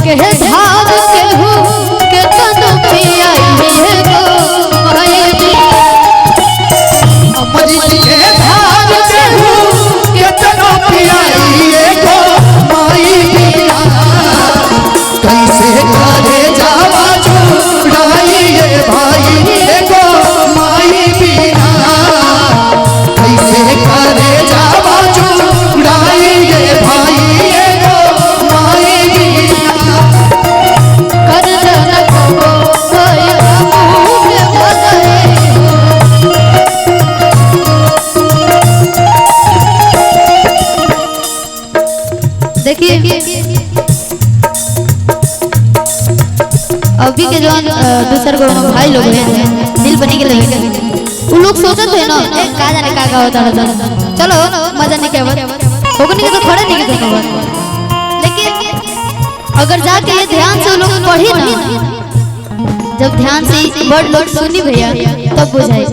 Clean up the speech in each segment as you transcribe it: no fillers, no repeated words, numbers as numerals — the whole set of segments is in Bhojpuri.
के धार के हो के तन पिया ये गो माई बिना अमृत के धार के हो के तन पिया ये गो माई बिना कैसे करे जावा छुड़ाई ये भाई ये गो माई बिना कैसे करे जावा छुड़ाई ये भाई ये गो माई बिना कर जनक हो गया मुँह बदले देखिए अभी के जो दूसरे को भाई लोग हैं दिल बने के लगे वो लोग सोचते हैं ना का जाने का होता है चलो मजा नहीं केवल होगा नहीं तो खड़े नहीं करते लेकिन अगर जाके ये ध्यान से लोग पढ़ी ना जब ध्यान से वर्ड लोग सुनी भैया तब बुझाई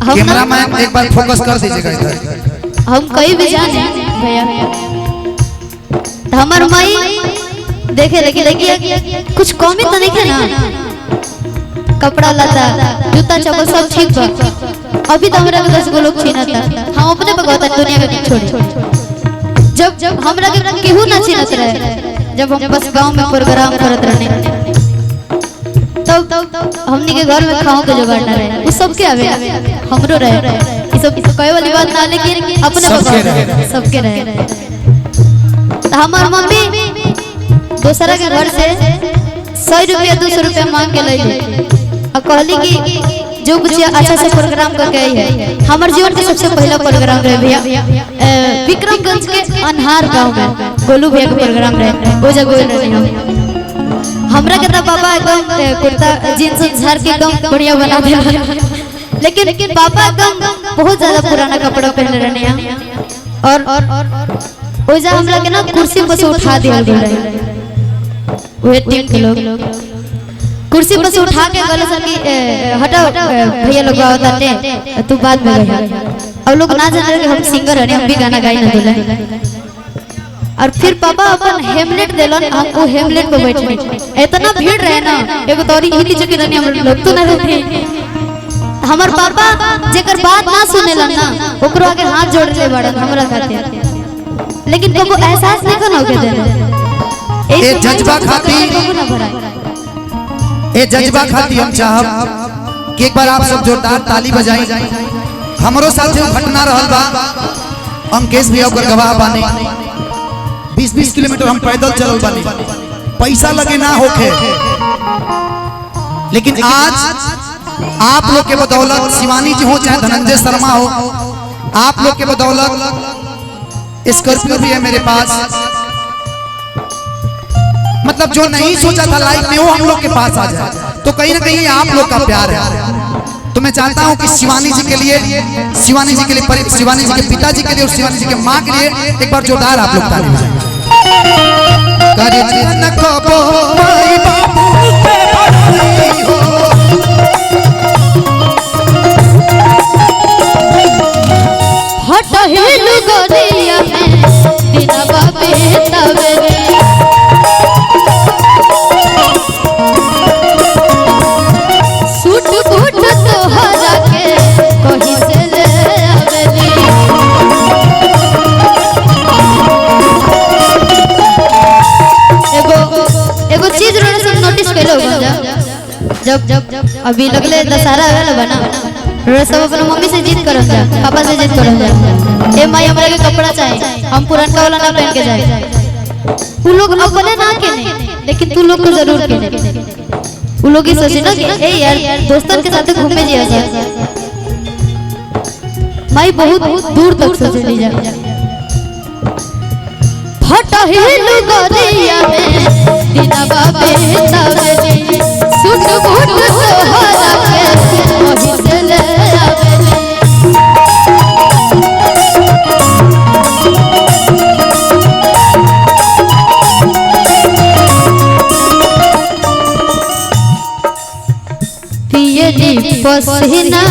कैमरामैन एक बार फोकस कर दीजिएगा इधर हम कहीं भी जाने भैया हमार माई देखे देखिए कुछ कमी तो नहीं है ना कपड़ा लता जूता चप्पल सब ठीक बा अभी तो हमरा के 10 गो लोग छीनता हम अपने भगवत दुनिया के छोड़ जब हमरा के केहू ना छीनत रहे जब हम बस गांव में प्रोग्राम करत रहने तब हमनी के घर में खाओ के जुगाड़ ना रहे वो सबके आवे हमरो रहे ये सब कोई वाली बात ना लेकिन अपने सबके रहे हमार मम्मी दूसरा के घर से 100 रुपया 200 रुपया मांग के ले और कहली कि जो कुछ अच्छा से प्रोग्राम करके आई है हमारे जीवन के सबसे पहला प्रोग्राम रहे भैया विक्रमगंज के अनहार गांव में गोलू भैया का प्रोग्राम रहे वो जगह रहे हमरा के तो पापा एकदम कुर्ता जींस झाड़ के एकदम बढ़िया बना दिया लेकिन पापा एकदम बहुत ज्यादा पुराना कपड़ा पहन रहे हैं और ओजा हमरा के ना कुर्सी पर से उठा दिया वे टीम के लोग कुर्सी पर से उठा के गले सन की हटाओ भैया लोग बताते तू बाद में गया और लोग ना जान रहे कि हम सिंगर हैं हम भी गाना गाई ना दिला और फिर पापा अपन हेमलेट देलन हम वो हेमलेट पे बैठे इतना भीड़ रहे ना एगो तोरी हिली चुकी रहनी हम लोग तो ना रहते हमार पापा जेकर बात ना सुनेलन ना ओकरो आगे हाथ जोड़ ले बड़न हमरा खातिर लेकिन को एहसास नहीं करना के देना ए जज्बा खाती हम चाहब कि एक बार आप सब जोरदार ताली बजाई हमरो साथ जो घटना रहल बा अंकेश भैया ओकर गवाह बानी 20-20 किलोमीटर हम पैदल चलल बानी पैसा लगे ना होखे लेकिन आज आप लोग के बदौलत शिवानी जी हो चाहे धनंजय शर्मा हो आप लोग के बदौलत स्कॉर्पियो भी है मेरे पास मतलब जो नहीं सोचा था लाइफ में वो हम लोग के पास आ जाए तो कहीं ना कहीं आप लोग का प्यार है तो मैं चाहता हूं कि शिवानी जी के लिए शिवानी जी के पिताजी के लिए और शिवानी जी के माँ के लिए एक बार जोरदार आप लोग ताली बजाएं जब अभी लगले दशहरा वाला बना सब अपना मम्मी से जीत करम जा पापा से जीत करम जा ए माई हमरा के कपड़ा चाहिए हम पुराना वाला ना पहन के जाए वो लोग अपने ना के नहीं लेकिन तू लोग को जरूर के वो लोग ही सोचे ना कि ए यार दोस्तन के साथ घूमने जिया जा माई बहुत दूर तक सोचे ली जा फटा हिल गरिया में दिनवा बेतावे सुट घुट सोहरा के वही से ले आवेली पियली पसीना